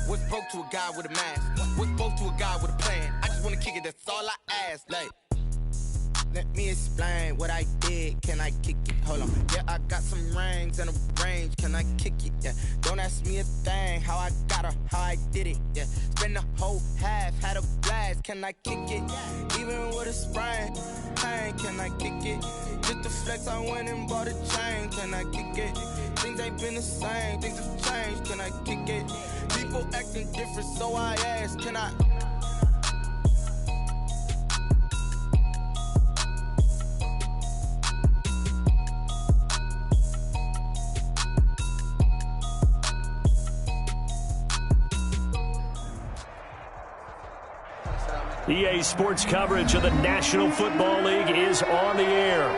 What's broke to a guy with a mask? What's broke to a guy with a plan? I just wanna kick it, that's all I ask. Like, let me explain what I did. Can I kick it? Hold on. Yeah, I got some rings and a range. Can I kick it? Yeah. Don't ask me a thing. How I got her, how I did it. Yeah. Spend the whole half, had a blast. Can I kick it? Even with a sprain, pain. Can I kick it? Just to flex, I went and bought a chain. Can I kick it? Things ain't been the same. Things have changed. Can I kick it? People acting different, so I ask. Can I? EA Sports coverage of the National Football League is on the air.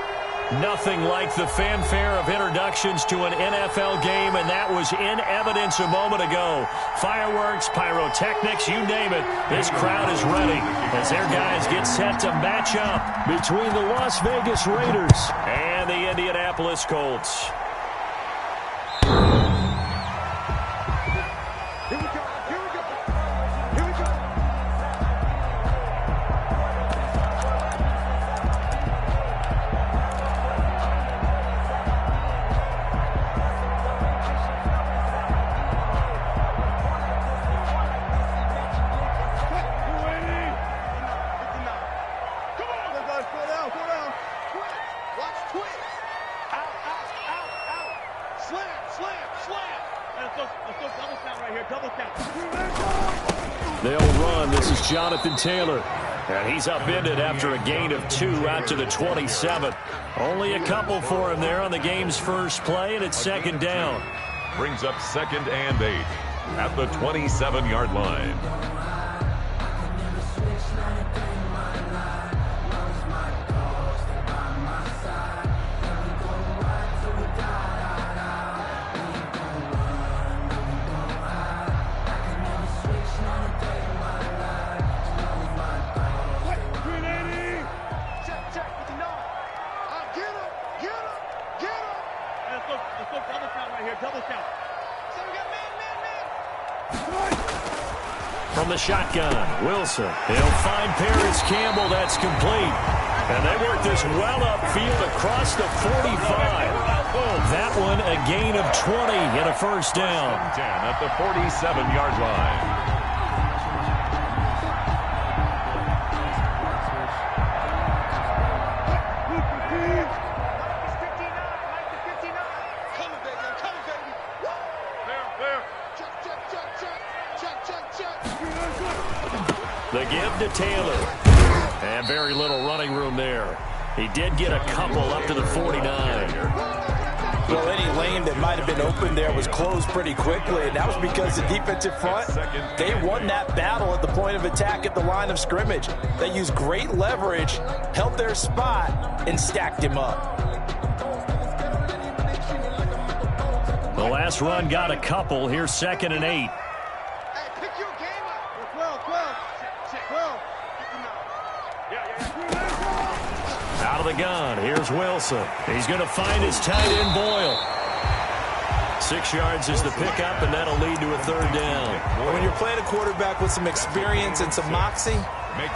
Nothing like the fanfare of introductions to an NFL game, and that was in evidence a moment ago. Fireworks, pyrotechnics, you name it. This crowd is ready as their guys get set to match up between the Las Vegas Raiders and the Indianapolis Colts. They'll run. This is Jonathan Taylor. And he's upended after a gain of 2 out to the 27. Only a couple for him there on the game's first play, and it's second down. Brings up 2nd and 8 at the 27-yard line. From the shotgun, Wilson. He'll find Paris Campbell. That's complete. And they work this well upfield across the 45. That one a gain of 20 and a first down. 10 at the 47-yard line. The give to Taylor. And very little running room there. He did get a couple up to the 49. Well, any lane that might have been open there was closed pretty quickly, and that was because the defensive front, they won that battle at the point of attack at the line of scrimmage. They used great leverage, held their spot, and stacked him up. The last run got a couple. Here's 2nd and 8. Out of the gun, here's Wilson. He's going to find his tight end, Boyle. 6 yards is the pickup, and that'll lead to a third down. When you're playing a quarterback with some experience and some moxie,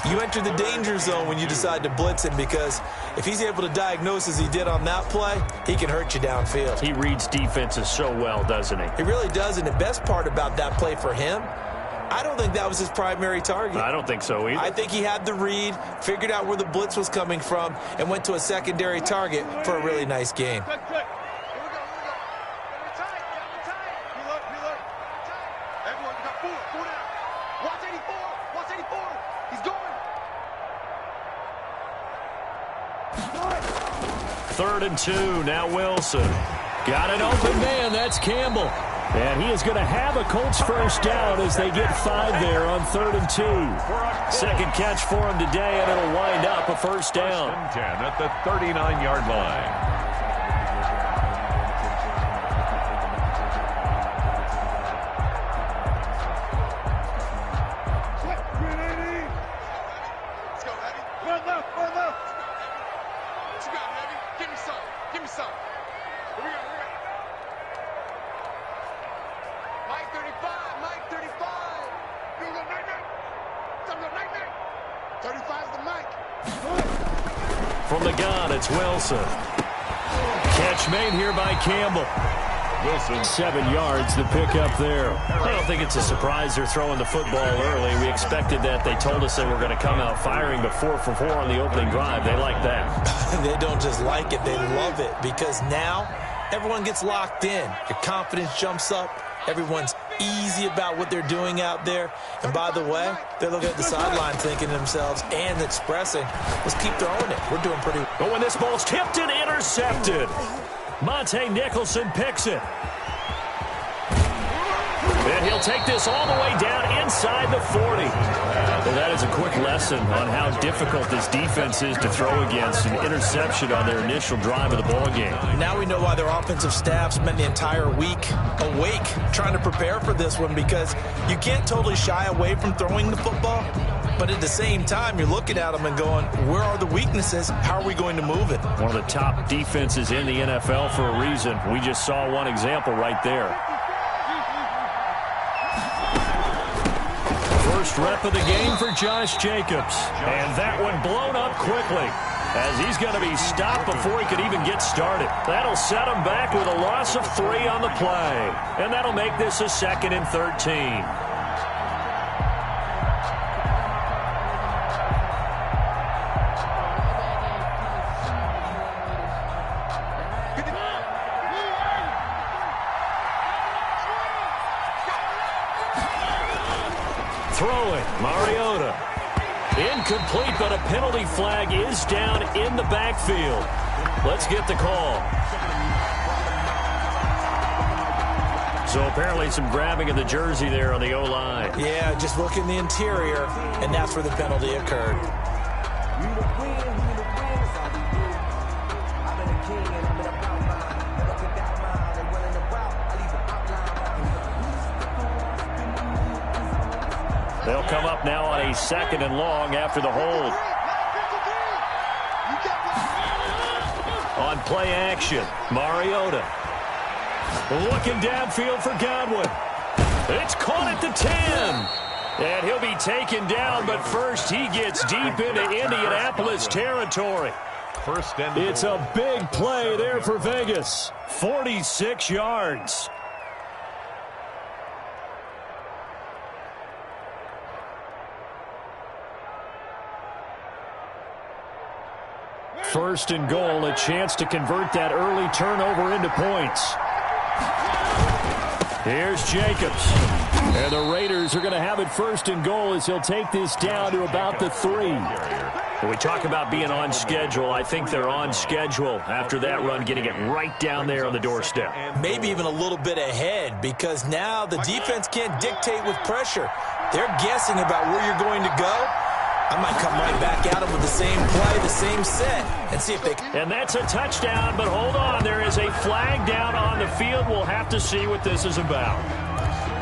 you enter the danger zone when you decide to blitz him, because if he's able to diagnose as he did on that play, he can hurt you downfield. He reads defenses so well, doesn't he? He really does, and the best part about that play for him, I don't think that was his primary target. I don't think so either. I think he had the read, figured out where the blitz was coming from, and went to a secondary target for a really nice gain. Third and 2, now Wilson. Got an open man, that's Campbell. And he is going to have a Colts first down as they get 5 there on 3rd and 2. Second catch for him today, and it'll wind up a first down. 10 at the 39-yard line. Mike 35, Mike 35. From the gun, it's Wilson. Catch made here by Campbell. Wilson. 7 yards, the pickup there. I don't think it's a surprise they're throwing the football early. We expected that. They told us they were going to come out firing, but 4 for 4 on the opening drive. They like that. They don't just like it, they love it, because now everyone gets locked in. Your confidence jumps up. Everyone's easy about what they're doing out there. And by the way, they're looking at the sideline thinking to themselves and expressing, let's keep throwing it. We're doing pretty well. But when this ball's tipped and intercepted, Monte Nicholson picks it. And he'll take this all the way down inside the 40. Well, that is a quick lesson on how difficult this defense is to throw against. An interception on their initial drive of the ball game. Now we know why their offensive staff spent the entire week awake trying to prepare for this one, because you can't totally shy away from throwing the football. But at the same time, you're looking at them and going, where are the weaknesses? How are we going to move it? One of the top defenses in the NFL for a reason. We just saw one example right there. First rep of the game for Josh Jacobs. And that one blown up quickly, as he's going to be stopped before he could even get started. That'll set him back with a loss of 3 on the play. And that'll make this a 2nd and 13. Throwing, Mariota. Incomplete, but a penalty flag is down in the backfield. Let's get the call. So apparently some grabbing of the jersey there on the O-line. Yeah, just look in the interior, and that's where the penalty occurred. They'll come up now on a 2nd and long after the hold. On play action, Mariota. Looking downfield for Godwin. It's caught at the 10. And he'll be taken down, but first he gets deep into Indianapolis territory. It's a big play there for Vegas. 46 yards. First and goal, a chance to convert that early turnover into points. Here's Jacobs. And the Raiders are going to have it first and goal as he'll take this down to about the 3. When we talk about being on schedule, I think they're on schedule after that run, getting it right down there on the doorstep. Maybe even a little bit ahead, because now the defense can't dictate with pressure. They're guessing about where you're going to go. I might come right back at them with the same play, the same set, and see if they can. And that's a touchdown, but hold on. There is a flag down on the field. We'll have to see what this is about.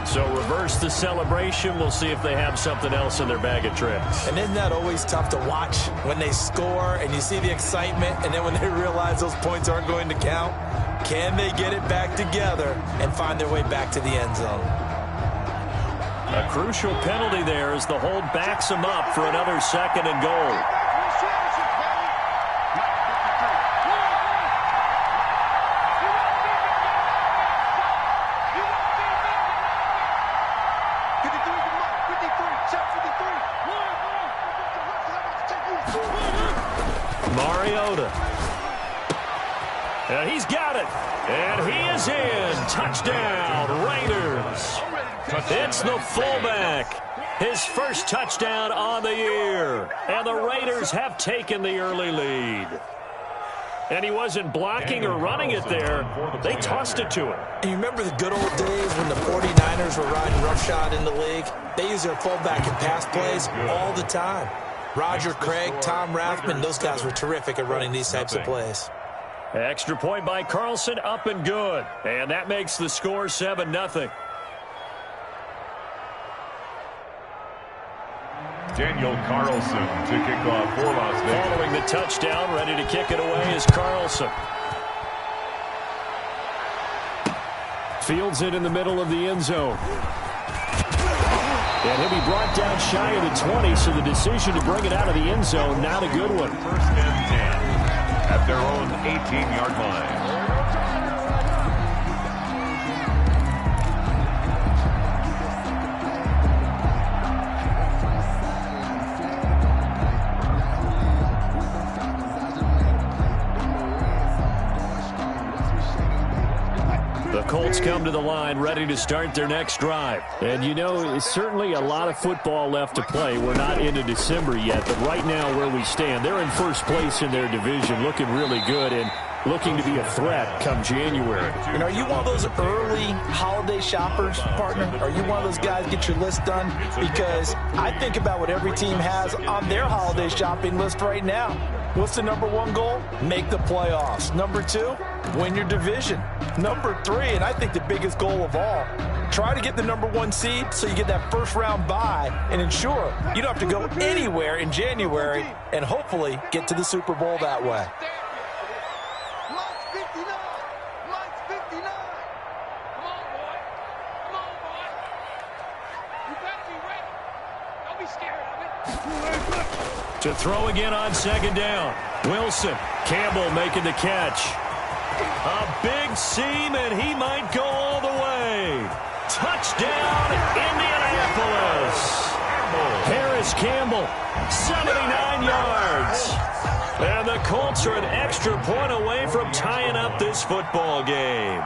So reverse the celebration. We'll see if they have something else in their bag of tricks. And isn't that always tough to watch when they score and you see the excitement, and then when they realize those points aren't going to count? Can they get it back together and find their way back to the end zone? A crucial penalty there as the hold backs him up for another 2nd and goal. Mariota. And he's got it. And he is in. Touchdown, Raiders. It's the fullback. His first touchdown on the year. And the Raiders have taken the early lead. And he wasn't blocking or running it there. They tossed it to him. And you remember the good old days when the 49ers were riding roughshod in the league? They used their fullback in pass plays all the time. Roger Craig, Tom Rathman, those guys were terrific at running these types of plays. Extra point by Carlson, up and good. And that makes the score 7-0. Daniel Carlson to kick off for Las Vegas. Following the touchdown, ready to kick it away is Carlson. Fields it in the middle of the end zone. And he'll be brought down shy of the 20, so the decision to bring it out of the end zone, not a good one. First and 10 at their own 18-yard line. The Colts come to the line ready to start their next drive. And, you know, it's certainly a lot of football left to play. We're not into December yet, but right now where we stand, they're in first place in their division, looking really good and looking to be a threat come January. And are you one of those early holiday shoppers, partner? Are you one of those guys get your list done? Because I think about what every team has on their holiday shopping list right now. What's the number one goal? Make the playoffs. Number two, win your division. Number three, and I think the biggest goal of all, try to get the number one seed so you get that first round bye and ensure you don't have to go anywhere in January and hopefully get to the Super Bowl that way. To throw again on second down. Wilson, Campbell making the catch. A big seam, and he might go all the way. Touchdown, Indianapolis. Harris Campbell, 79 yards. And the Colts are an extra point away from tying up this football game.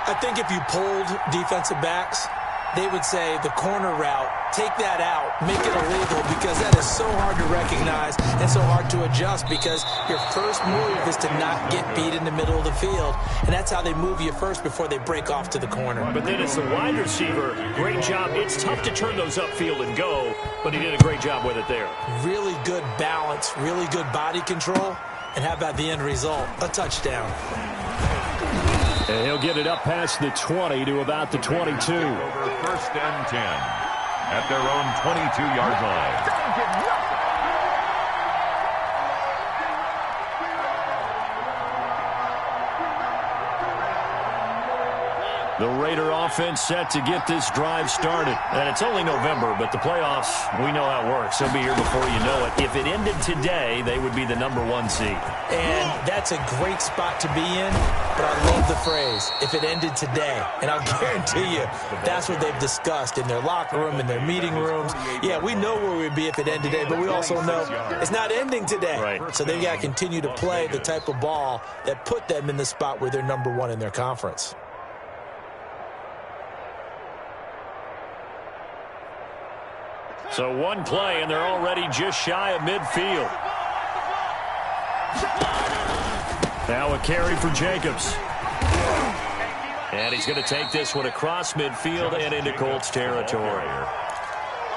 I think if you polled defensive backs, they would say the corner route, take that out, make it illegal, because that is so hard to recognize and so hard to adjust, because your first move is to not get beat in the middle of the field. And that's how they move you first before they break off to the corner. But then as the wide receiver, great job. It's tough to turn those upfield and go, but he did a great job with it there. Really good balance, really good body control, and how about the end result? A touchdown. And he'll get it up past the 20 to about the 22. First and 10 at their own 22-yard line. The Raider offense set to get this drive started. And it's only November, but the playoffs, we know how it works. They'll be here before you know it. If it ended today, they would be the number one seed. And that's a great spot to be in, but I love the phrase, if it ended today. And I'll guarantee you, that's what they've discussed in their locker room, in their meeting rooms. Yeah, we know where we'd be if it ended today, but we also know it's not ending today. Right. So they've got to continue to play the type of ball that put them in the spot where they're number one in their conference. So one play, and they're already just shy of midfield. Now a carry for Jacobs. And he's going to take this one across midfield and into Colts territory.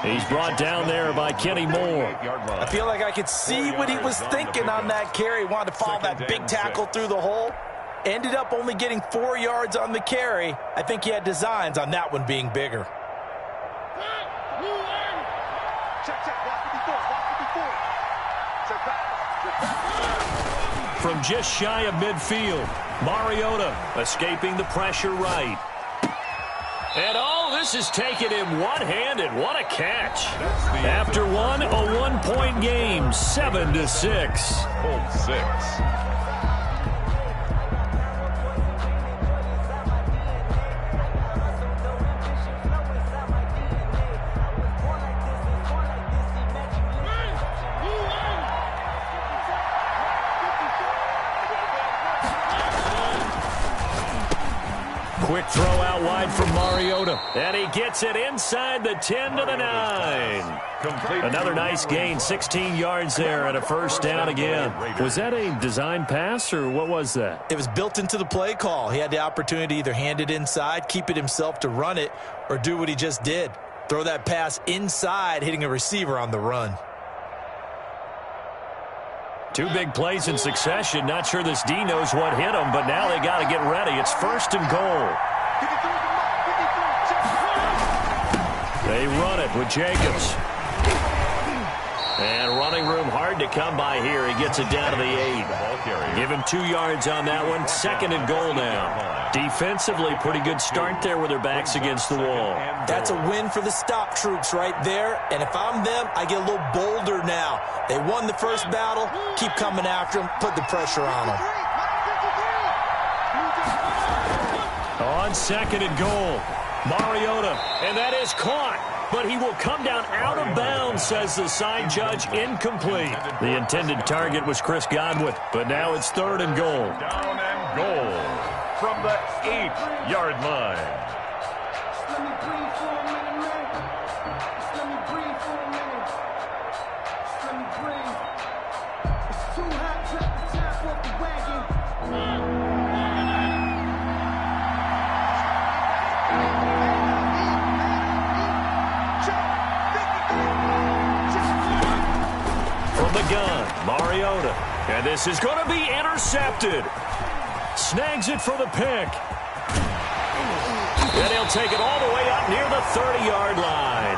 He's brought down there by Kenny Moore. I feel like I could see what he was thinking on that carry. He wanted to follow that big tackle through the hole. Ended up only getting 4 yards on the carry. I think he had designs on that one being bigger. From just shy of midfield, Mariota escaping the pressure right. And all this is taken in one-handed. What a catch. After one, a one-point game, 7-6. Colts 6. Quick throw out wide from Mariota. And he gets it inside the 10 to the 9. Another nice gain, 16 yards there and a first down again. Was that a design pass or what was that? It was built into the play call. He had the opportunity to either hand it inside, keep it himself to run it, or do what he just did. Throw that pass inside, hitting a receiver on the run. Two big plays in succession. Not sure this D knows what hit him, but now they got to get ready. It's first and goal. They run it with Jacobs. And running room hard to come by here. He gets it down to the 8. Give him 2 yards on that one. 2nd and goal now. Defensively, pretty good start there with their backs against the wall. That's a win for the stop troops right there. And if I'm them, I get a little bolder now. They won the first battle. Keep coming after them. Put the pressure on them. On 2nd and goal, Mariota. And that is caught. But he will come down out of bounds, says the side judge. Incomplete. The intended target was Chris Godwin, but now it's 3rd and goal. Down and goal from the 8-yard line. Gun, Mariota, and this is going to be intercepted. Snags it for the pick. And he'll take it all the way up near the 30-yard line.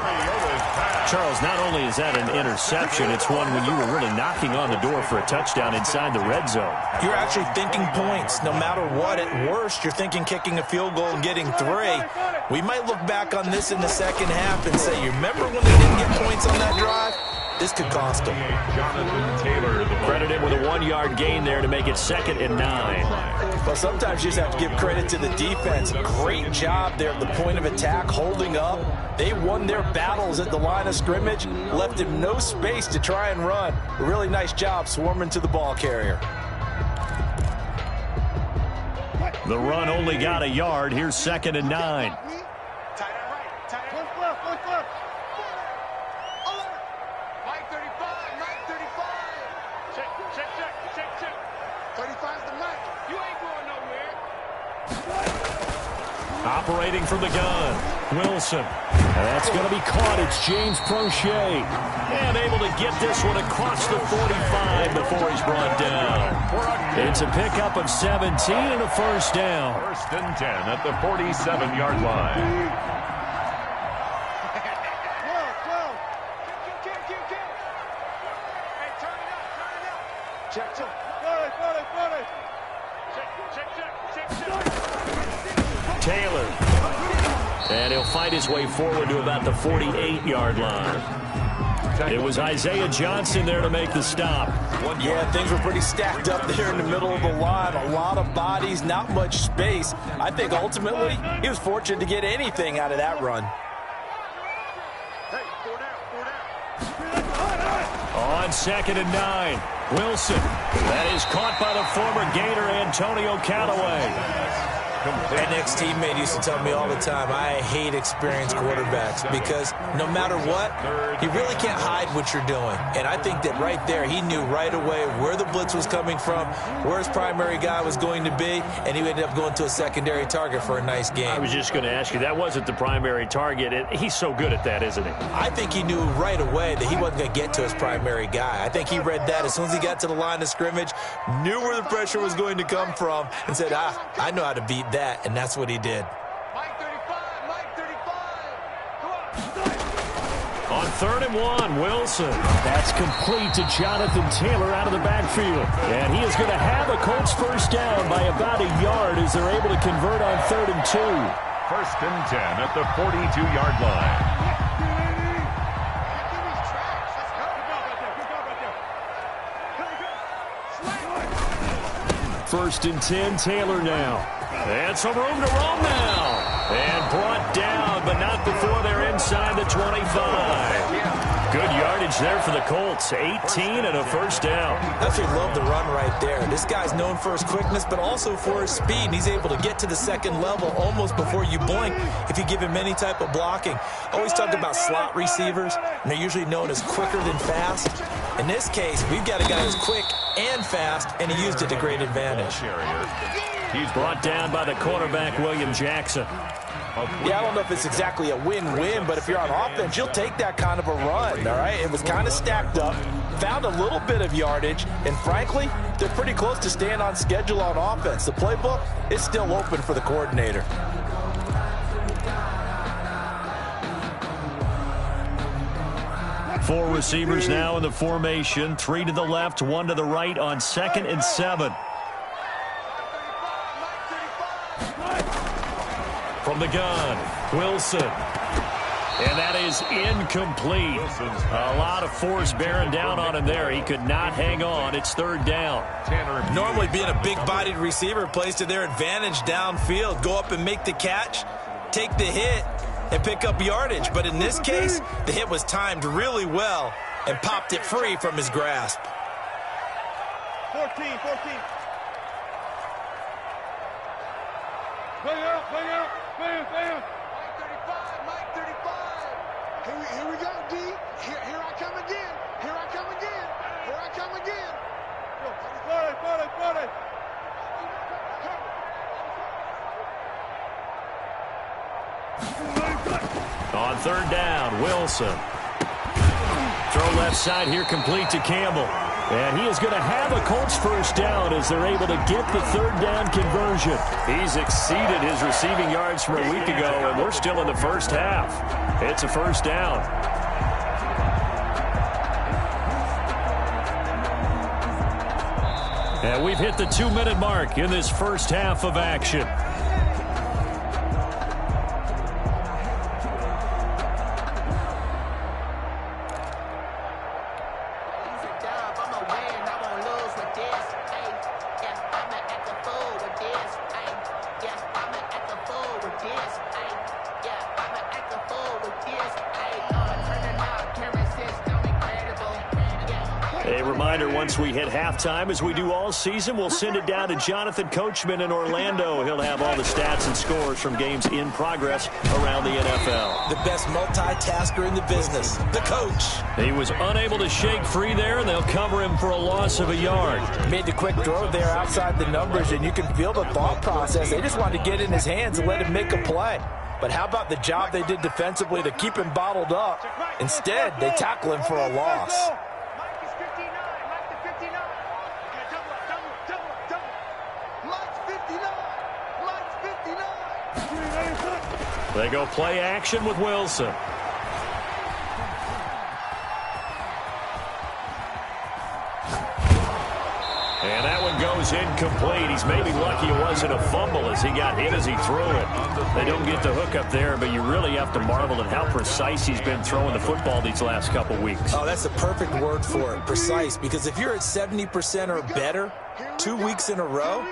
Charles, not only is that an interception, it's one when you were really knocking on the door for a touchdown inside the red zone. You're actually thinking points. No matter what, at worst, you're thinking kicking a field goal and getting 3. We might look back on this in the second half and say, you remember when they didn't get points on that drive? This could cost them. Jonathan Taylor, Credit him with a 1-yard gain there to make it 2nd and 9. Well, sometimes you just have to give credit to the defense. Great job there at the point of attack, holding up. They won their battles at the line of scrimmage, left him no space to try and run. A really nice job swarming to the ball carrier. The run only got a yard. Here's 2nd and 9. Operating from the gun, Wilson. That's going to be caught. It's James Prochet. And able to get this one across the 45 before he's brought down. It's a pickup of 17 and a first down. 1st and 10 at the 47-yard line. Taylor. And he'll fight his way forward to about the 48-yard line. It was Isaiah Johnson there to make the stop. Yeah, things were pretty stacked up there in the middle of the line. A lot of bodies, not much space. I think ultimately he was fortunate to get anything out of that run. On 2nd and 9, Wilson. That is caught by the former Gator Antonio Callaway. An ex-teammate used to tell me all the time, I hate experienced quarterbacks because no matter what, you really can't hide what you're doing. And I think that right there, he knew right away where the blitz was coming from, where his primary guy was going to be, and he ended up going to a secondary target for a nice game. I was just going to ask you, that wasn't the primary target. He's so good at that, isn't he? I think he knew right away that he wasn't going to get to his primary guy. I think he read that as soon as he got to the line of scrimmage, knew where the pressure was going to come from, and said, I know how to beat that, and that's what he did. On 3rd and 1, Wilson. That's complete to Jonathan Taylor out of the backfield. And he is going to have a Colts first down by about a yard as they're able to convert on 3rd and 2. 1st and 10 at the 42-yard line. First and 10, Taylor now. And some room to roam now. And brought down, but not before they're inside the 25. Good yardage there for the Colts. 18 and a first down. Absolutely love the run right there. This guy's known for his quickness, but also for his speed. And he's able to get to the second level almost before you blink if you give him any type of blocking. Always talk about slot receivers, and they're usually known as quicker than fast. In this case, we've got a guy who's quick and fast, and he used it to great advantage. He's brought down by the cornerback, William Jackson. Yeah, I don't know if it's exactly a win-win, but if you're on offense, you'll take that kind of a run, all right? It was kind of stacked up, found a little bit of yardage, and frankly, they're pretty close to staying on schedule on offense. The playbook is still open for the coordinator. 4 receivers now in the formation. 3 to the left, 1 to the right on 2nd and 7. From the gun, Wilson. And that is incomplete. A lot of force bearing down on him there. He could not hang on. It's 3rd down. Normally being a big-bodied receiver plays to their advantage downfield. Go up and make the catch, take the hit, and pick up yardage. But in this case, the hit was timed really well and popped it free from his grasp. 14. Bring out. Bam. Mike 35. Here we go, D. Here I come again. Party. On 3rd down, Wilson. Throw left side here, complete to Campbell. And he is going to have a Colts 1st down as they're able to get the 3rd down conversion. He's exceeded his receiving yards from a week ago, and we're still in the 1st half. It's a 1st down. And we've hit the 2-minute mark in this 1st half of action. A reminder, once we hit halftime, as we do all season, we'll send it down to Jonathan Coachman in Orlando. He'll have all the stats and scores from games in progress around the NFL. The best multitasker in the business, the coach. He was unable to shake free there, and they'll cover him for a loss of a yard. Made the quick throw there outside the numbers, and you can feel the thought process. They just wanted to get in his hands and let him make a play. But how about the job they did defensively to keep him bottled up? Instead, they tackle him for a loss. They go play action with Wilson. And that one goes incomplete. He's maybe lucky it wasn't a fumble as he got hit as he threw it. They don't get the hook up there, but you really have to marvel at how precise he's been throwing the football these last couple weeks. Oh, that's the perfect word for it, precise, because if you're at 70% or better 2 weeks in a row,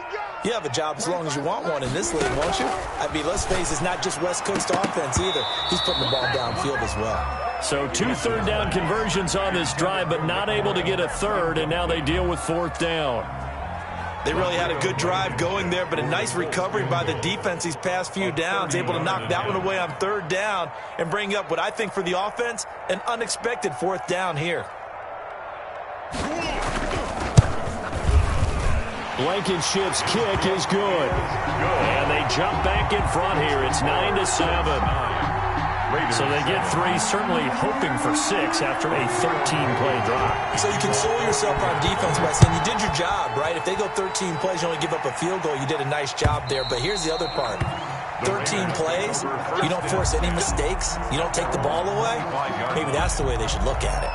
you have a job as long as you want one in this league, won't you? I mean, let's face it, it's not just West Coast offense either. He's putting the ball downfield as well. So 2 third down conversions on this drive, but not able to get a third, and now they deal with 4th down. They really had a good drive going there, but a nice recovery by the defense these past few downs, able to knock that one away on 3rd down and bring up what I think for the offense, an unexpected 4th down here. Blankenship's kick is good. And they jump back in front here. It's 9-7. So they get 3, certainly hoping for 6 after a 13-play drive. So you console yourself on defense by saying you did your job, right? If they go 13 plays, you only give up a field goal, you did a nice job there. But here's the other part. 13 plays, you don't force any mistakes, you don't take the ball away. Maybe that's the way they should look at it.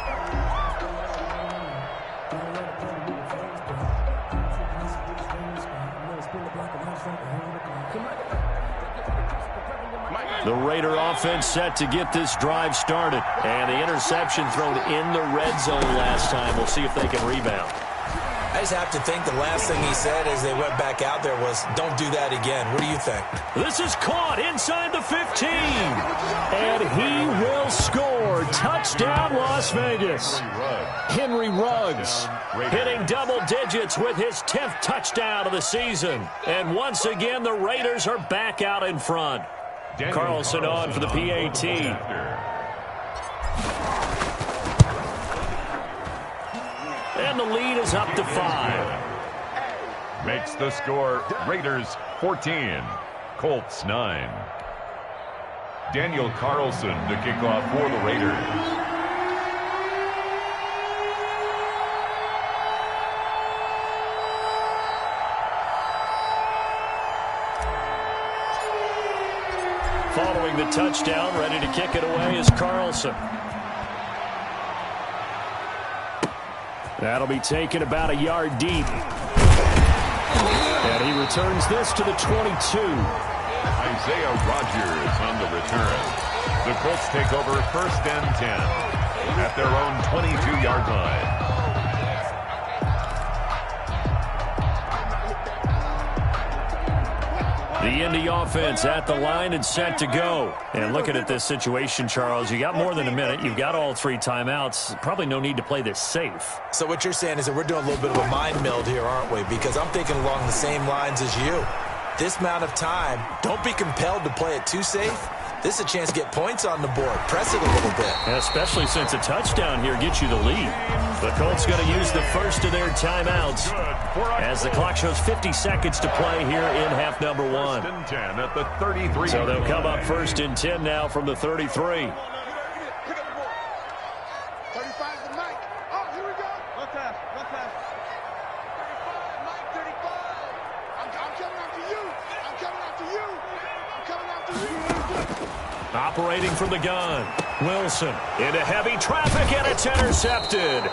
The Raider offense set to get this drive started. And the interception thrown in the red zone last time. We'll see if they can rebound. I just have to think the last thing he said as they went back out there was, don't do that again. What do you think? This is caught inside the 15. And he will score. Touchdown, Las Vegas. Henry Ruggs hitting double digits with his 10th touchdown of the season. And once again, the Raiders are back out in front. Carlson on for the PAT. And the lead is up to 5. Makes the score Raiders 14, Colts 9. Daniel Carlson to kick off for the Raiders. Following the touchdown, ready to kick it away is Carlson. That'll be taken about a yard deep. And he returns this to the 22. Isaiah Rodgers on the return. The Colts take over 1st and 10 at their own 22-yard line. The Indy offense at the line and set to go. And looking at this situation, Charles, you got more than a minute. You've got all 3 timeouts. Probably no need to play this safe. So what you're saying is that we're doing a little bit of a mind meld here, aren't we? Because I'm thinking along the same lines as you. This amount of time, don't be compelled to play it too safe. This is a chance to get points on the board. Press it a little bit. Especially since a touchdown here gets you the lead. The Colts going to use the first of their timeouts as the clock shows 50 seconds to play here in half number 1. 1st and 10 at the 33. So they'll come up 1st and 10 now from the 33. 35 to Mike. Oh, here we go. One pass. 35, Mike, 35. I'm coming after you. I'm coming after you. Operating from the gun. Wilson into heavy traffic, and it's intercepted.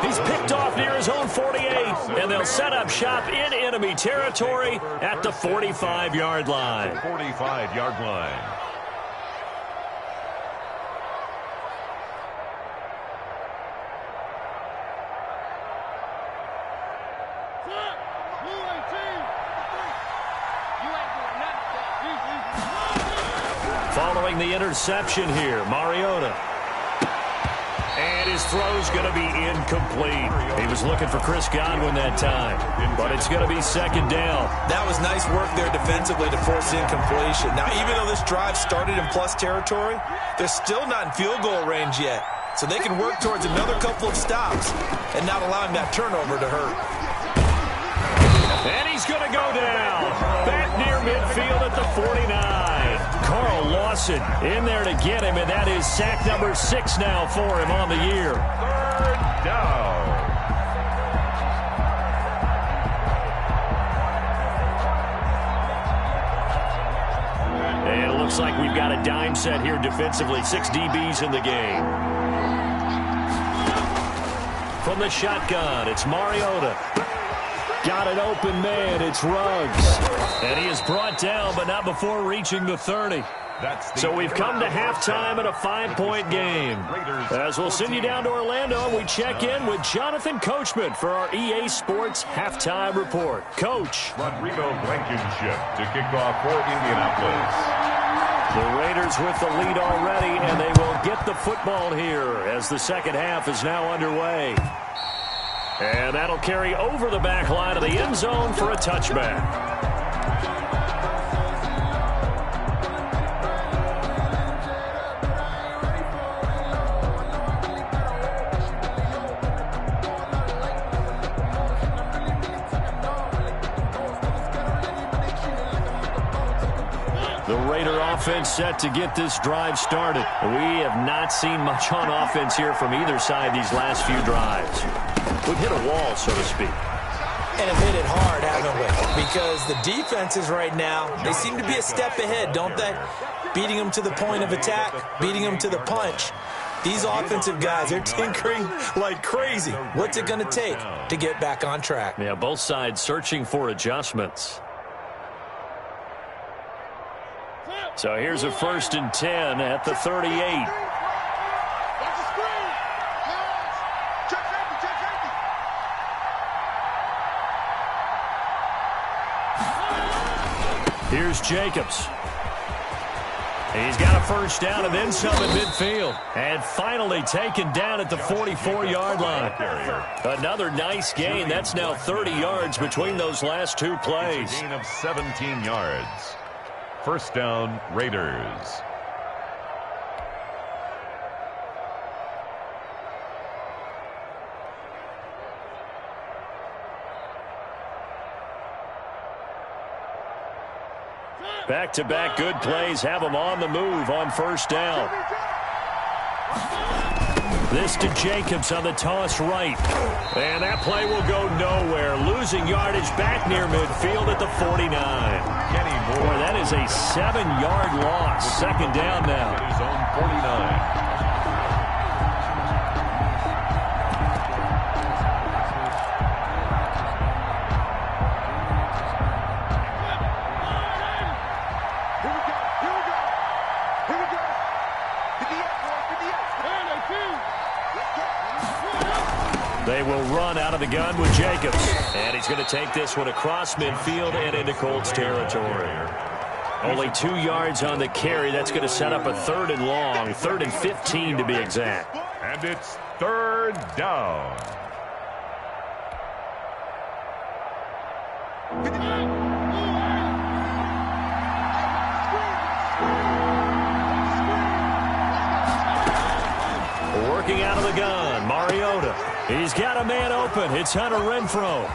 He's picked off near his own 48, and they'll set up shop in enemy territory at the 45-yard line. 45-yard line. Following the interception here, Mariota. And his throw's going to be incomplete. He was looking for Chris Godwin that time, but it's going to be 2nd down. That was nice work there defensively to force incompletion. Now, even though this drive started in plus territory, they're still not in field goal range yet. So they can work towards another couple of stops and not allowing that turnover to hurt. And he's going to go down. Back near midfield at the 49. Carl Lawson in there to get him, and that is sack number 6 now for him on the year. 3rd down. And it looks like we've got a dime set here defensively. 6 DBs in the game. From the shotgun, it's Mariota. Got an open man, it's Ruggs. And he is brought down, but not before reaching the 30. So we've come to halftime in a 5-point game. As we'll send you down to Orlando, we check in with Jonathan Coachman for our EA Sports Halftime Report. Coach. Rodrigo Blankenship to kick off for Indianapolis. The Raiders with the lead already, and they will get the football here as the second half is now underway. And that'll carry over the back line of the end zone for a touchback. The Raider offense set to get this drive started. We have not seen much on offense here from either side these last few drives. We've hit a wall, so to speak. And have hit it hard, haven't we? Because the defenses right now, they seem to be a step ahead, don't they? Beating them to the point of attack, beating them to the punch. These offensive guys, they're tinkering like crazy. What's it going to take to get back on track? Yeah, both sides searching for adjustments. So here's a 1st and 10 at the 38. Here's Jacobs. He's got a 1st down and then some at midfield. And finally taken down at the 44-yard line. Another nice gain. That's now 30 yards between those last 2 plays. Gain of 17 yards. 1st down, Raiders. Back-to-back good plays have them on the move on 1st down. This to Jacobs on the toss right. And that play will go nowhere. Losing yardage back near midfield at the 49. Boy, that is a 7-yard loss. 2nd down now. His own 49. They will run out of the gun with Jacobs. And he's going to take this one across midfield and into Colts territory. Only 2 yards on the carry. That's going to set up a 3rd and long. 3rd and 15 to be exact. And it's 3rd down. Working out of the gun, Mariota. He's got a man open. It's Hunter Renfrow.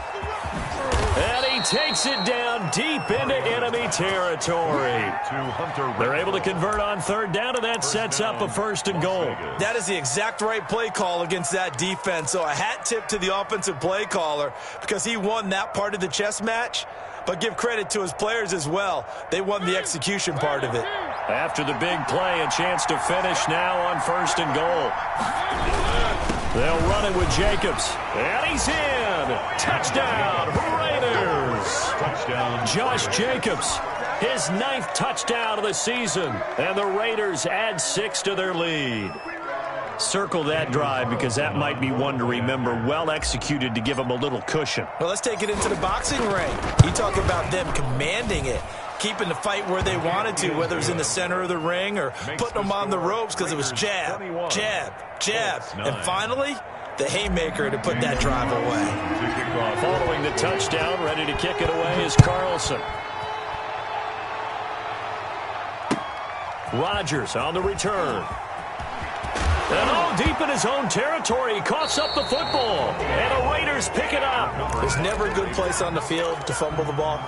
And he takes it down deep into enemy territory. They're able to convert on 3rd down, and that sets up a 1st and goal. That is the exact right play call against that defense. So a hat tip to the offensive play caller because he won that part of the chess match. But give credit to his players as well. They won the execution part of it. After the big play, a chance to finish now on 1st and goal. They'll run it with Jacobs. And he's in. Touchdown, Raiders. Touchdown. Josh Jacobs, his 9th touchdown of the season. And the Raiders add 6 to their lead. Circle that drive because that might be one to remember. Well executed to give them a little cushion. Well, let's take it into the boxing ring. You talk about them commanding it, keeping the fight where they wanted to, whether it was in the center of the ring or putting them on the ropes because it was jab, jab, jab. And finally, the haymaker to put that drive away. Following the touchdown, ready to kick it away is Carlson. Rodgers on the return. And all deep in his own territory, he coughs up the football. And the Raiders pick it up. There's never a good place on the field to fumble the ball.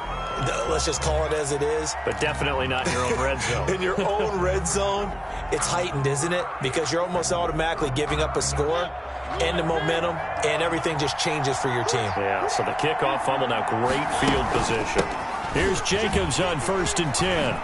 Let's just call it as it is. But definitely not in your own red zone. In your own red zone, it's heightened, isn't it? Because you're almost automatically giving up a score and the momentum, and everything just changes for your team. Yeah, so the kickoff fumble, now great field position. Here's Jacobs on 1st and 10.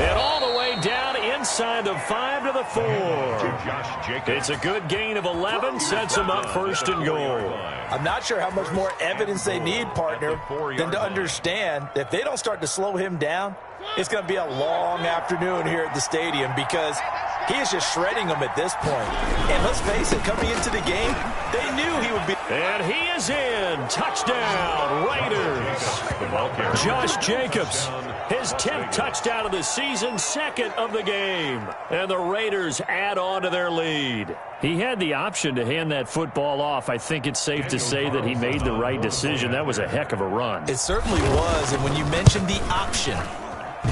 And all the way down inside the 5 to the 4. It's a good gain of 11, sets him up 1st and goal. I'm not sure how much more evidence they need, partner, than to understand that if they don't start to slow him down, it's going to be a long afternoon here at the stadium because he is just shredding them at this point. And let's face it, coming into the game, they knew he would be. And he is in. Touchdown, Raiders. Josh Jacobs, his 10th touchdown of the season, 2nd of the game. And the Raiders add on to their lead. He had the option to hand that football off. I think it's safe to say that he made the right decision. That was a heck of a run. It certainly was. And when you mentioned the option,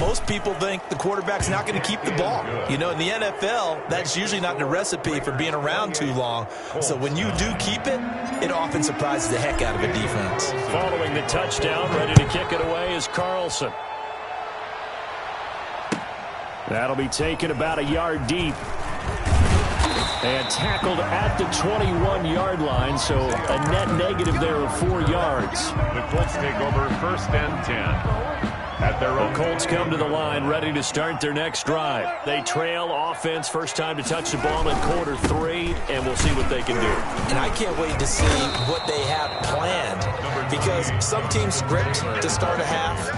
most people think the quarterback's not going to keep the ball. You know, in the NFL, that's usually not the recipe for being around too long. So when you do keep it, it often surprises the heck out of a defense. Following the touchdown, ready to kick it away is Carlson. That'll be taken about a yard deep. And tackled at the 21-yard line, so a net negative there of 4 yards. The Colts take over 1st and 10. At their own. The Colts come to the line, ready to start their next drive. They trail offense, first time to touch the ball in quarter 3, and we'll see what they can do. And I can't wait to see what they have planned, because some teams script to start a half.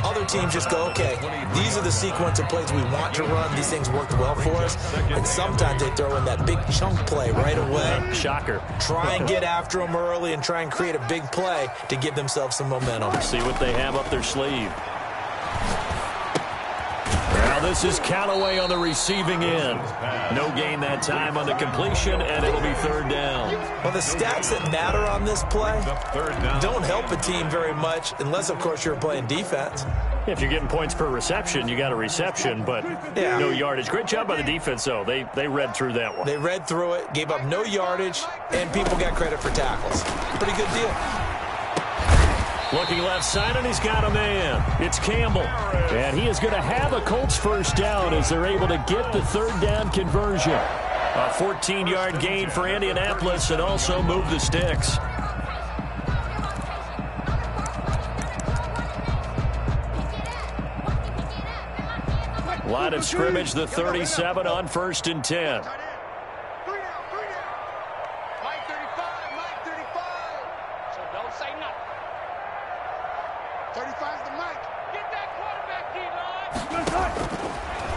Other teams just go, okay, these are the sequence of plays we want to run. These things worked well for us. And sometimes they throw in that big chunk play right away. Shocker. Try and get after them early and try and create a big play to give themselves some momentum. See what they have up their sleeve. Now this is Callaway on the receiving end. No gain that time on the completion, and it'll be 3rd down. Well, the stats that matter on this play don't help a team very much unless, of course, you're playing defense. If you're getting points per reception, you got a reception, but no yardage. Great job by the defense, though. They read through that one. They read through it, gave up no yardage, and people got credit for tackles. Pretty good deal. Looking left side, and he's got a man. It's Campbell. And he is going to have a Colts 1st down as they're able to get the 3rd down conversion. A 14-yard gain for Indianapolis and also move the sticks. Line of scrimmage, the 37 on 1st and 10.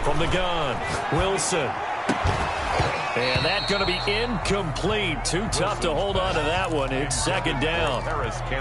From the gun, Wilson. And that's going to be incomplete. Too tough to hold on to that one. It's second down.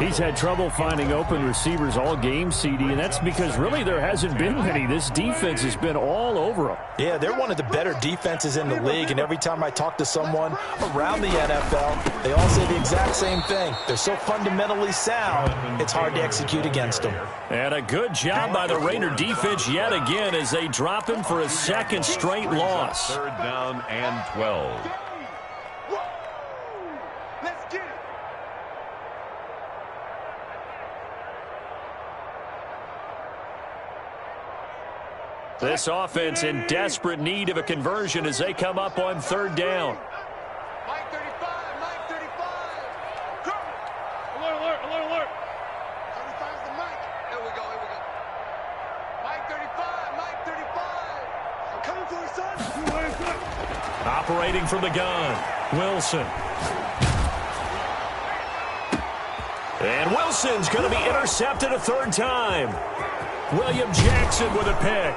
He's had trouble finding open receivers all game, CD, and that's because really there hasn't been many. This defense has been all over him. Yeah, they're one of the better defenses in the league, and every time I talk to someone around the NFL, they all say the exact same thing. They're so fundamentally sound, it's hard to execute against them. And a good job by the Raider defense yet again as they drop him for a second straight loss. Third down and 12. Let's get it. This offense in desperate need of a conversion as they come up on third down. Mike 35, Mike 35. Come. Alert. 35's the Mike. Here we go. Mike 35, Mike 35. I'm coming for you, son. Operating from the gun, Wilson. And Wilson's going to be intercepted a third time. William Jackson with a pick.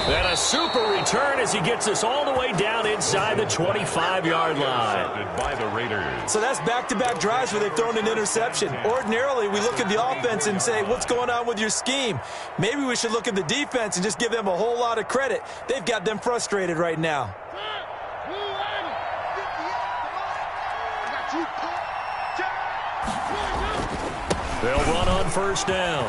And a super return as he gets us all the way down inside the 25-yard line. By the Raiders. So that's back-to-back drives where they've thrown an interception. Ordinarily, we look at the offense and say, what's going on with your scheme? Maybe we should look at the defense and just give them a whole lot of credit. They've got them frustrated right now. They'll run on first down.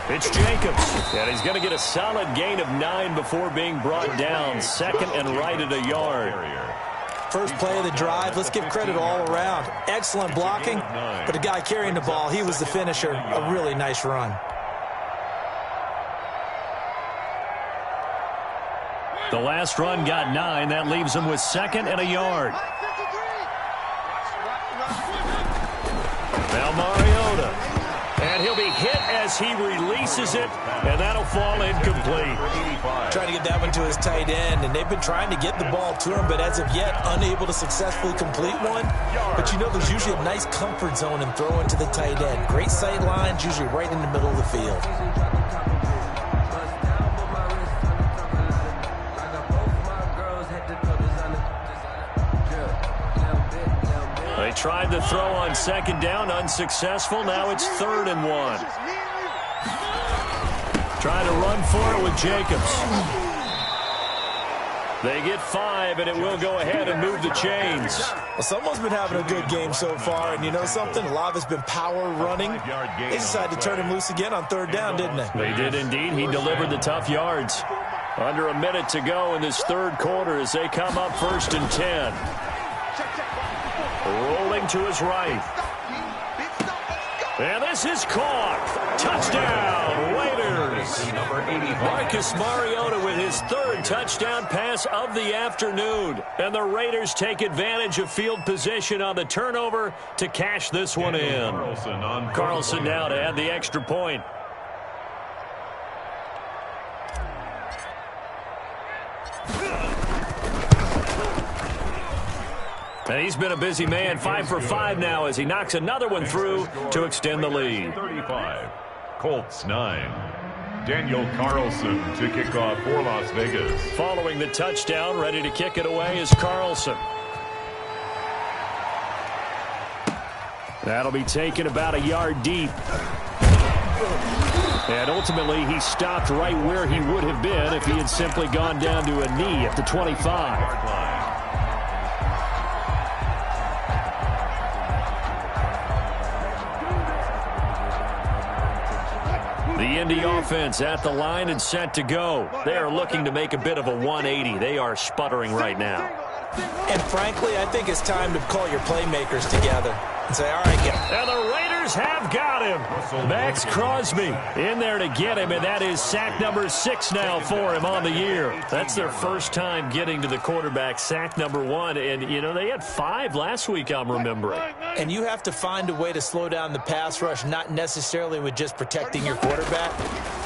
It's Jacobs, and he's going to get a solid gain of 9 before being brought down. Second and right at a yard. First play of the drive, let's give credit all around. Excellent blocking, but the guy carrying the ball, he was the finisher. A really nice run. The last run got 9. That leaves him with second and a yard. Now Mariota. And he'll be hit as he releases it, and that'll fall incomplete. Trying to get that one to his tight end, and they've been trying to get the ball to him, but as of yet, unable to successfully complete one. But you know there's usually a nice comfort zone in throwing to the tight end. Great sight lines, usually right in the middle of the field. They tried to throw on second down, unsuccessful. Now it's 3rd and 1. Trying to run for it with Jacobs. They get 5, and it will go ahead and move the chains. Well, someone's been having a good game so far, and you know something? A lot of it's been power running. They decided to turn him loose again on 3rd down, didn't they? They did indeed. He delivered the tough yards. Under a minute to go in this third quarter as they come up 1st and 10. Rolling to his right. And this is caught. Touchdown, Raiders. Marcus Mariota with his 3rd touchdown pass of the afternoon. And the Raiders take advantage of field position on the turnover to cash this one in. Carlson now to add the extra point. And he's been a busy man, 5 for 5 now as he knocks another one through to extend the lead. 35, Colts 9. Daniel Carlson to kick off for Las Vegas. Following the touchdown, ready to kick it away is Carlson. That'll be taken about a yard deep. And ultimately, he stopped right where he would have been if he had simply gone down to a knee at the 25. The Indy offense at the line and set to go. They are looking to make a bit of a 180. They are sputtering right now. And frankly, I think it's time to call your playmakers together and say, all right, get him. And the Raiders have got him. Max Crosby in there to get him, and that is sack number 6 now for him on the year. That's their first time getting to the quarterback, sack number 1. And, you know, they had 5 last week, I'm remembering. And you have to find a way to slow down the pass rush, not necessarily with just protecting your quarterback,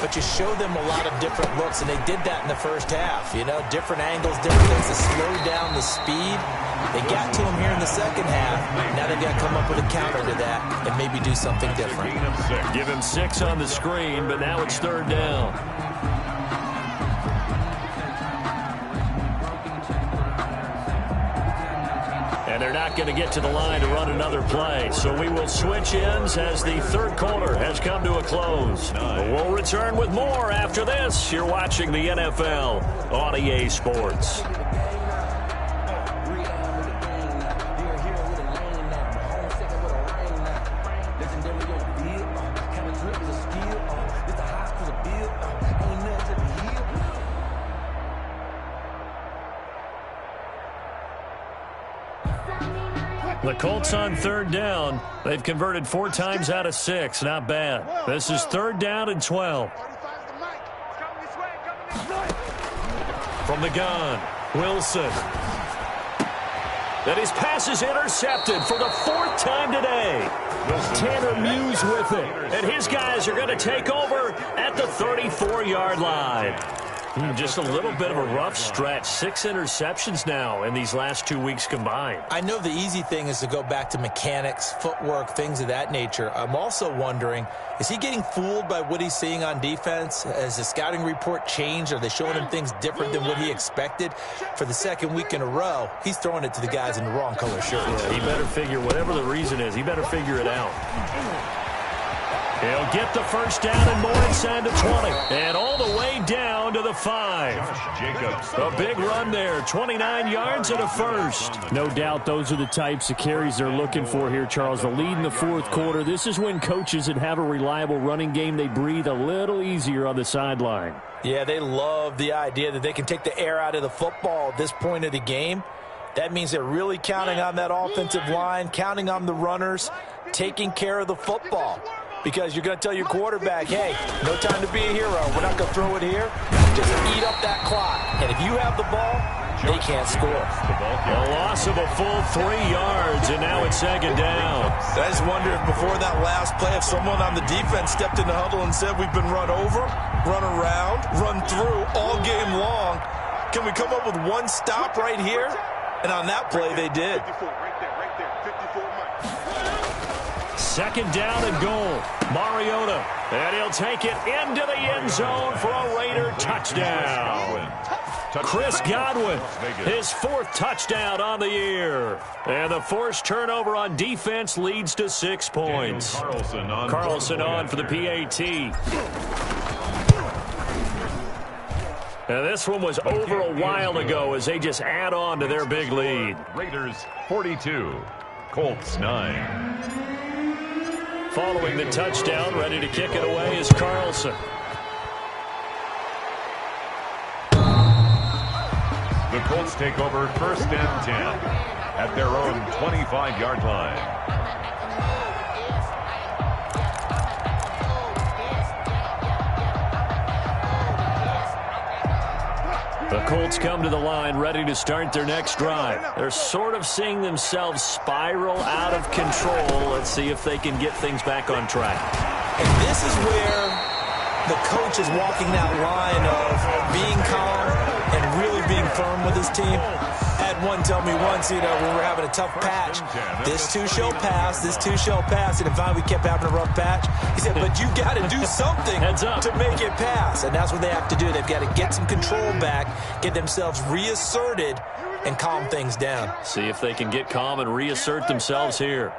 but you show them a lot of different looks, and they did that in the first half. You know, different angles, different things to slow down the speed. They got to him here in the second half. Now they've got to come up with a counter to that and maybe do something different. Give him 6 on the screen, but now it's 3rd down. And they're not going to get to the line to run another play. So we will switch ends as the third quarter has come to a close. We'll return with more after this. You're watching the NFL on EA Sports. The Colts on third down. They've converted 4 times out of 6. Not bad. This is third down and 12. From the gun, Wilson. And his pass is intercepted for the 4th time today. Tanner Muse with it. And his guys are going to take over at the 34-yard line. Just a little bit of a rough stretch. 6 interceptions now in these last 2 weeks combined. I know the easy thing is to go back to mechanics, footwork, things of that nature. I'm also wondering, is he getting fooled by what he's seeing on defense? Has the scouting report changed? Are they showing him things different than what he expected? For the second week in a row, he's throwing it to the guys in the wrong color shirts. Yeah, he better figure, whatever the reason is, he better figure it out. He'll get the first down and more inside the 20. And all the way down to the 5. A big run there. 29 yards and a first. No doubt those are the types of carries they're looking for here, Charles. The lead in the fourth quarter. This is when coaches that have a reliable running game, they breathe a little easier on the sideline. Yeah, they love the idea that they can take the air out of the football at this point of the game. That means they're really counting on that offensive line, counting on the runners, taking care of the football. Because you're going to tell your quarterback, hey, no time to be a hero. We're not going to throw it here. Just eat up that clock. And if you have the ball, they can't score. A loss of a full 3 yards, and now it's second down. I just wonder if before that last play, if someone on the defense stepped in the huddle and said, we've been run over, run around, run through all game long. Can we come up with one stop right here? And on that play, they did. Second down and goal. Mariota. And he'll take it into the end zone for a Raider touchdown. Chris Godwin, his 4th touchdown on the year. And the forced turnover on defense leads to 6 points. Carlson on for the PAT. And this one was over a while ago as they just add on to their big lead. Raiders 42, Colts 9. Following the touchdown, ready to kick it away is Carlson. The Colts take over 1st and 10 at their own 25-yard line. The Colts come to the line ready to start their next drive. They're sort of seeing themselves spiral out of control. Let's see if they can get things back on track. And this is where the coach is walking that line of being calm and really being firm with his team. I had one tell me once, when we were having a tough patch, this too shall pass, this too shall pass. And finally we kept having a rough patch. He said, but you got to do something to make it pass. And that's what they have to do. They've got to get some control back, get themselves reasserted, and calm things down. See if they can get calm and reassert themselves here.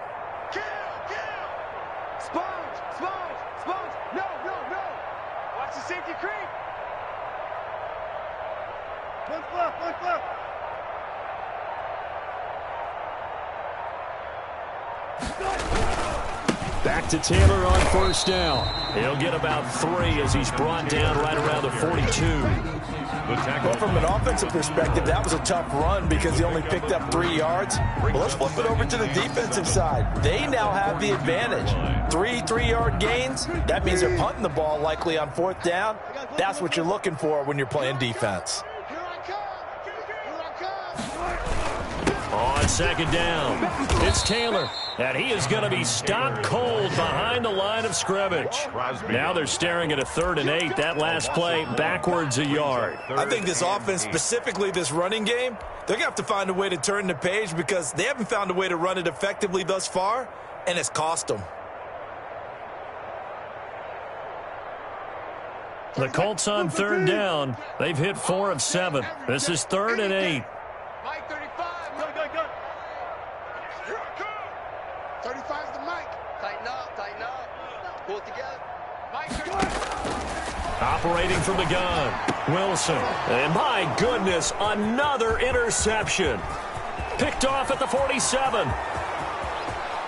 Back to Taylor on first down. He'll get about 3 as he's brought down right around the 42. Well, from an offensive perspective, that was a tough run because he only picked up 3 yards. Well, let's flip it over to the defensive side. They now have the advantage. 3 3-yard gains. That means they're punting the ball likely on 4th down. That's what you're looking for when you're playing defense. On second down, it's Taylor, and he is going to be stopped cold behind the line of scrimmage. Now they're staring at a 3rd and 8. That last play backwards a yard. I think this offense, specifically this running game, they're going to have to find a way to turn the page because they haven't found a way to run it effectively thus far, and it's cost them. The Colts on 3rd down. They've hit 4 of 7. This is 3rd and 8. Pull it together. Operating from the gun, Wilson. And my goodness, another interception. Picked off at the 47.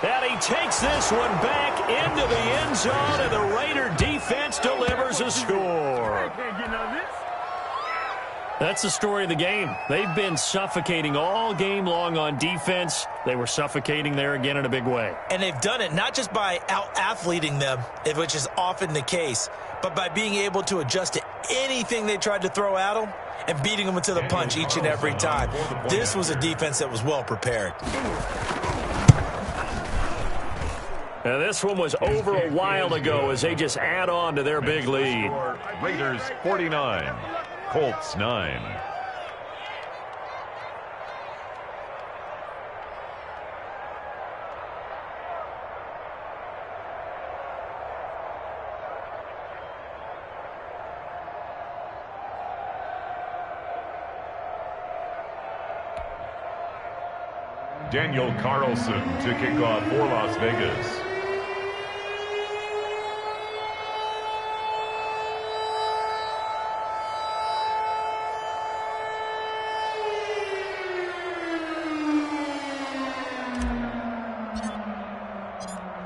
And he takes this one back into the end zone, and the Raider defense delivers a score. That's the story of the game. They've been suffocating all game long on defense. They were suffocating there again in a big way. And they've done it not just by out-athleting them, which is often the case, but by being able to adjust to anything they tried to throw at them and beating them into the punch each and every time. This was a defense that was well prepared. Now, this one was over a while ago as they just add on to their big lead. Raiders 49, Colts 9. Daniel Carlson to kick off for Las Vegas.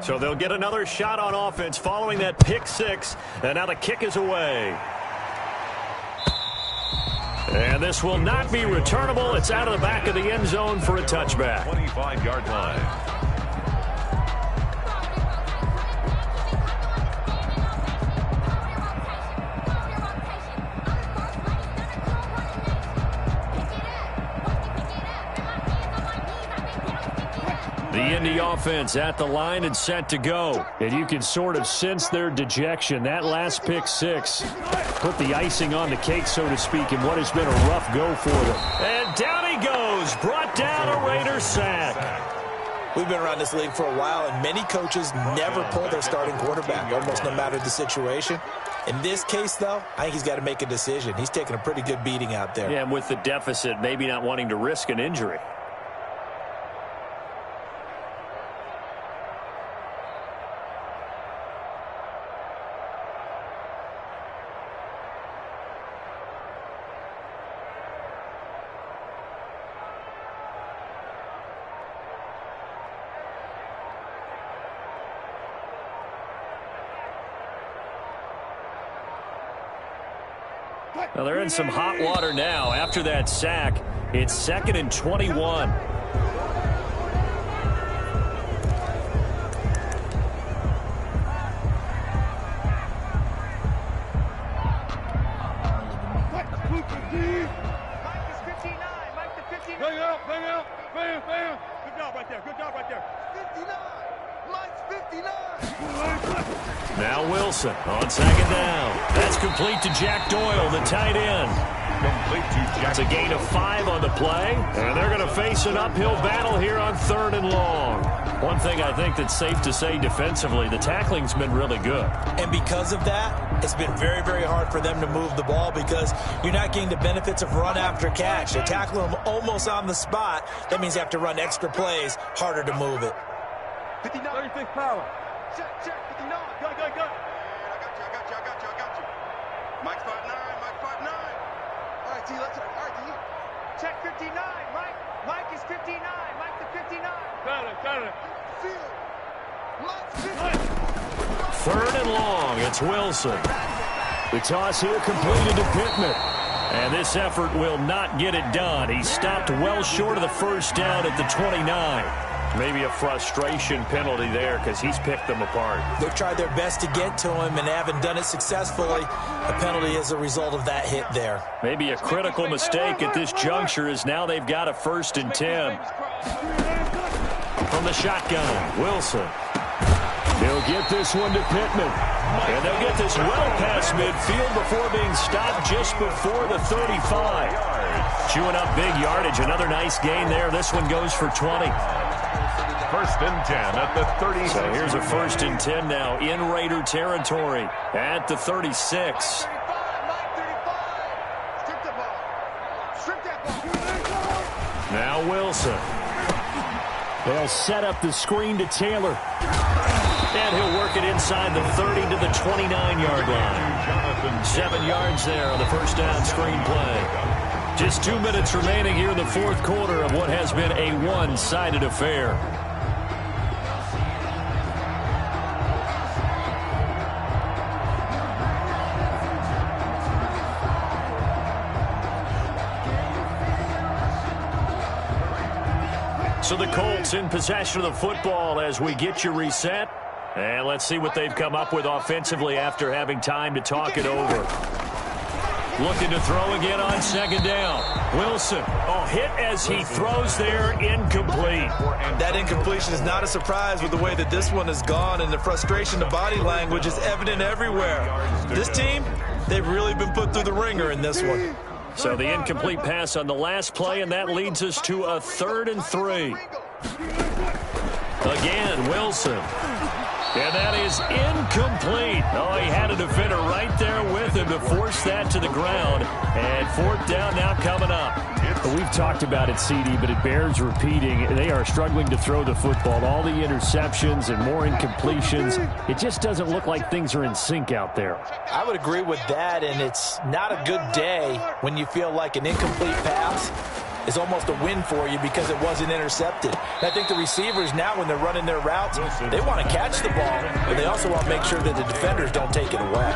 So they'll get another shot on offense following that pick six, and now the kick is away. And this will not be returnable. It's out of the back of the end zone for a touchback. 25-yard line. The Indy offense at the line and set to go. And you can sort of sense their dejection. That last pick six put the icing on the cake, so to speak, in what has been a rough go for them. And down he goes. Brought down a Raider sack. We've been around this league for a while, and many coaches never pull their starting quarterback, almost no matter the situation. In this case, though, I think he's got to make a decision. He's taking a pretty good beating out there. Yeah, and with the deficit, maybe not wanting to risk an injury. Well, they're in some hot water now. After that sack, it's 2nd and 21. Now Wilson on 2nd down. That's complete to Jack Doyle, the tight end. Complete to Jack. It's a gain of 5 on the play, and they're going to face an uphill battle here on 3rd and long. One thing I think that's safe to say defensively, the tackling's been really good. And because of that, it's been very, very hard for them to move the ball because you're not getting the benefits of run after catch. They tackle them almost on the spot. That means they have to run extra plays, harder to move it. 59. 36 power. Check, 59. Go. I got you. Mike's 5'9", Mike's 5'9". All right, T, let's go. All right, T. Check 59, Mike. Mike is 59. Mike the 59. Got it. Field. Mike's 50. 3rd and long, it's Wilson. The toss here completed to Pittman. And this effort will not get it done. He stopped well short of the first down at the 29. Maybe a frustration penalty there because he's picked them apart. They've tried their best to get to him and haven't done it successfully. A penalty is a result of that hit there. Maybe a critical mistake at this juncture is now they've got a 1st and 10. From the shotgun, Wilson. He'll get this one to Pittman. And they'll get this well past midfield before being stopped just before the 35. Chewing up big yardage. Another nice gain there. This one goes for 20. 1st and 10 at the 36. So here's a 1st and 10 now in Raider territory at the 36. Now Wilson. They'll set up the screen to Taylor. And he'll work it inside the 30 to the 29-yard line. 7 yards there on the first down screen play. Just 2 minutes remaining here in the fourth quarter of what has been a one-sided affair. So the Colts in possession of the football as we get you reset. And let's see what they've come up with offensively after having time to talk it over. Looking to throw again on second down. Wilson, hit as he throws there, incomplete. That incompletion is not a surprise with the way that this one has gone, and the frustration, the body language is evident everywhere. This team, they've really been put through the ringer in this one. So the incomplete pass on the last play, and that leads us to a 3rd and 3. Again, Wilson. And that is incomplete. He had a defender right there with him to force that to the ground. And 4th down now coming up. We've talked about it, CD, but it bears repeating. They are struggling to throw the football. All the interceptions and more incompletions. It just doesn't look like things are in sync out there. I would agree with that, and it's not a good day when you feel like an incomplete pass is almost a win for you because it wasn't intercepted. And I think the receivers now, when they're running their routes, they want to catch the ball, but they also want to make sure that the defenders don't take it away.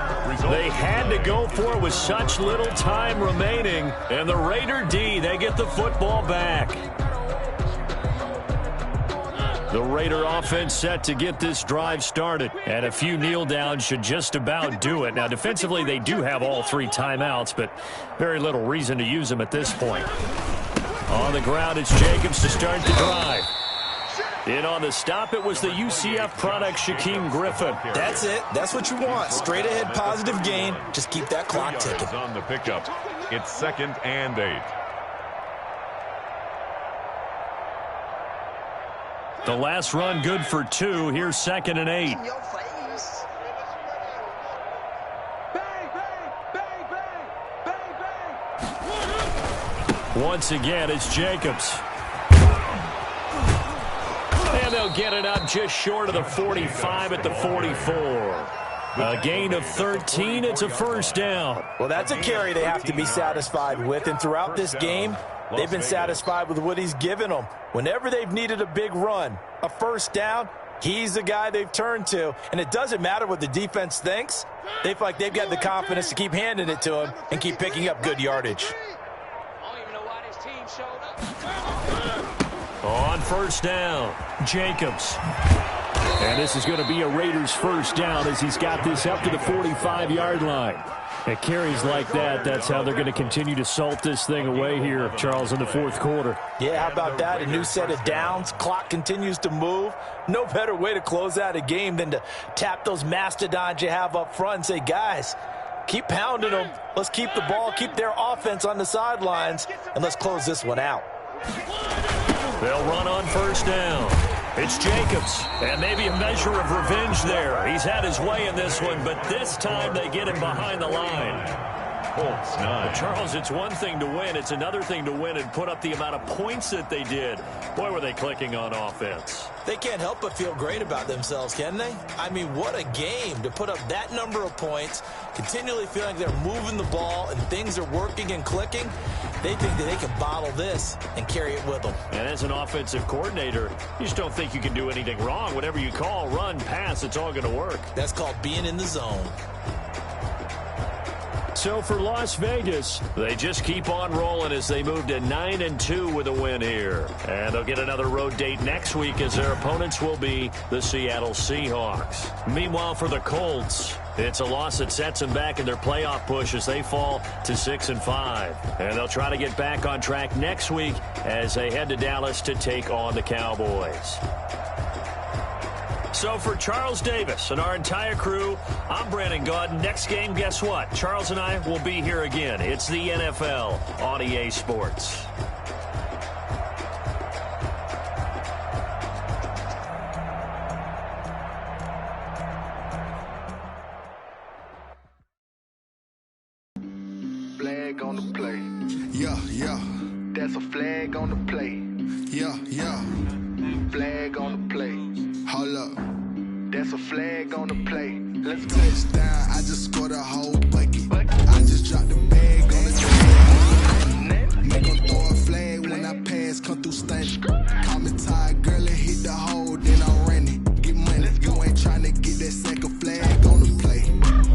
They had to go for it with such little time remaining, and the Raider D, they get the football back. The Raider offense set to get this drive started, and a few kneel downs should just about do it. Now, defensively, they do have all 3 timeouts, but very little reason to use them at this point. On the ground, it's Jacobs to start the drive. In on the stop, it was the UCF product, Shaquem Griffin. That's it. That's what you want. Straight ahead, positive gain. Just keep that clock ticking. On the pickup, it's 2nd and 8. The last run good for 2. Here's 2nd and 8. Once again, it's Jacobs. And they'll get it up just short of the 45 at the 44. A gain of 13. It's a 1st down. Well, that's a carry they have to be satisfied with. And throughout this game, they've been satisfied with what he's given them. Whenever they've needed a big run, a 1st down, he's the guy they've turned to. And it doesn't matter what the defense thinks. They feel like they've got the confidence to keep handing it to him and keep picking up good yardage. On 1st down, Jacobs. And this is going to be a Raiders 1st down as he's got this up to the 45-yard line. At carries like that, that's how they're going to continue to salt this thing away here, Charles, in the 4th quarter. Yeah, how about that? A new set of downs. Clock continues to move. No better way to close out a game than to tap those mastodons you have up front and say, guys, keep pounding them. Let's keep the ball, keep their offense on the sidelines, and let's close this one out. They'll run on 1st down. It's Jacobs, and maybe a measure of revenge there. He's had his way in this one, but this time they get him behind the line. Colts 9. Well, Charles, it's one thing to win. It's another thing to win and put up the amount of points that they did. Boy, were they clicking on offense. They can't help but feel great about themselves, can they? I mean, what a game to put up that number of points, continually feeling they're moving the ball and things are working and clicking. They think that they can bottle this and carry it with them. And as an offensive coordinator, you just don't think you can do anything wrong. Whatever you call, run, pass, it's all going to work. That's called being in the zone. So for Las Vegas, they just keep on rolling as they move to 9-2 with a win here. And they'll get another road date next week as their opponents will be the Seattle Seahawks. Meanwhile, for the Colts, it's a loss that sets them back in their playoff push as they fall to 6-5. And they'll try to get back on track next week as they head to Dallas to take on the Cowboys. So for Charles Davis and our entire crew, I'm Brandon Gaudin. Next game, guess what? Charles and I will be here again. It's the NFL on EA Sports. Flag on the play. Yeah, yeah. That's a flag on the play. Yeah, yeah. Flag on the play. Hold up. That's a flag on the play. Let's go. Touchdown, I just scored a whole bucket. I just dropped the bag on the tag. Make 'em throw a flag when I pass, come through stunning. Call me tired, girl, and hit the hole, then I'm running. Get money, you ain't tryna get that second flag on the play.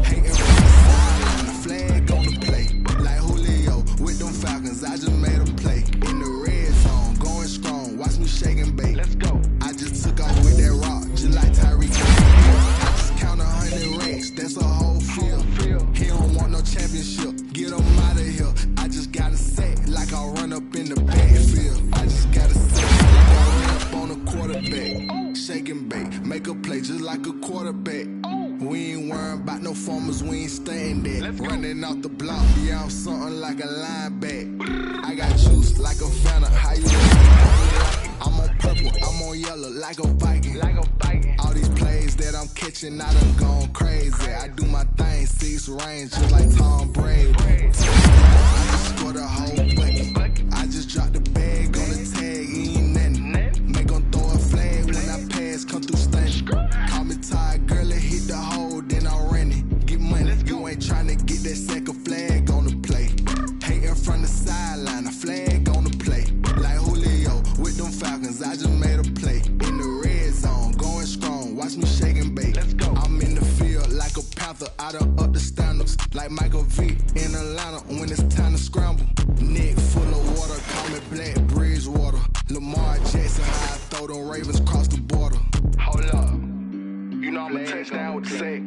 Hating from the sideline, the flag on the play. Like Julio with them Falcons, I just made them play. In the red zone, going strong, watch me shake and bake. Let's go. I just took off with that rock, just like Tyreek. I just count 100 racks, that's a whole field. He don't want no championship, get him out of here. I just got a set, like I run up in the backfield. I just got a set, like I run up on a quarterback. Shake and bake, make a play just like a quarterback. We ain't worrying about no formers, we ain't staying there. Running off the block, yeah, I'm something like a linebacker. I got juice like a Fanta, how you like? I'm on purple, I'm on yellow like a Viking. All these plays that I'm catching, I done gone crazy. I do my thing, 6 range, just like Tom Brady. I just scored a whole bucket. I just dropped the bag on the tag, ain't nothing. Make 'em throw a flag when I pass, come through stunning. Call me tired, girl, and hit the hole, then I'm running. Get money, you ain't tryna get that second flag on the play. Hating from the sideline, a flag on the play. Like Julio with them Falcons, I just made a play. In the red zone, going strong, watch me shake and bake. I'm in the field like a Panther, I done up the standards. Like Michael Vick in Atlanta when it's time to scramble. Neck full of water, call me Black Bridgewater. Lamar Jackson, how I throw them Ravens across the border. Hold up. You know I'm a touchdown with the sack.